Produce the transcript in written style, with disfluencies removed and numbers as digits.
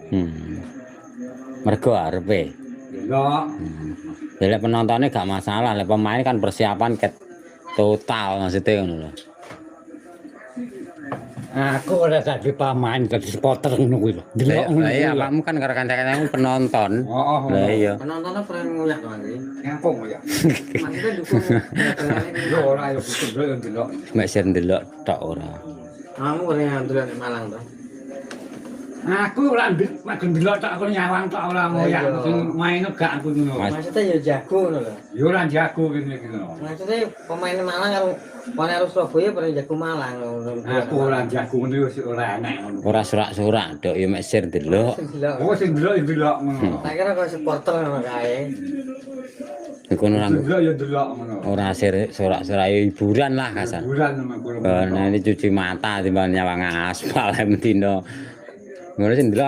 Hmm. Mergo arepe. Delok. Lek penontonnya gak masalah, lek pemain kan persiapan total maksudnya ngono lho. Aku ora dadi pemain dadi supporter ngono kuwi lho. Delok ngono Lah iya, kuwi lho. awakmu kan karo kanca-kancamu penonton. Oh, Lah iya. Penontonnya pernah ngoyak Mas. Ngapung ya. Maksudnya dukung Yo ora yo kudu delok. Mek sir ndelok tok ora. kamu pernah nonton di Malang toh? Aku ora delok tok aku nyawang tok ora ngoyak sing main gak aku ngono. Maksudnya ya jago ngono lho. Yo ora jago kene iki lho. Maksudnya pemain Malang karo pemain harus Surabaya pernah jago Malang ngono. Aku ora jago ngono wis ora enak ngono. Ora surak-surak dok ya mek sir ndelok. Oh sing delok yo delok ngono. Tak kira kok supporter ngono kae. Iku ora Delok yo delok ngono. ora sir surak-surak hiburan lah kasan. Hiburan memang Nah, ini cuci mata timbang nyawang aspal mendino. Ngono sing ndelok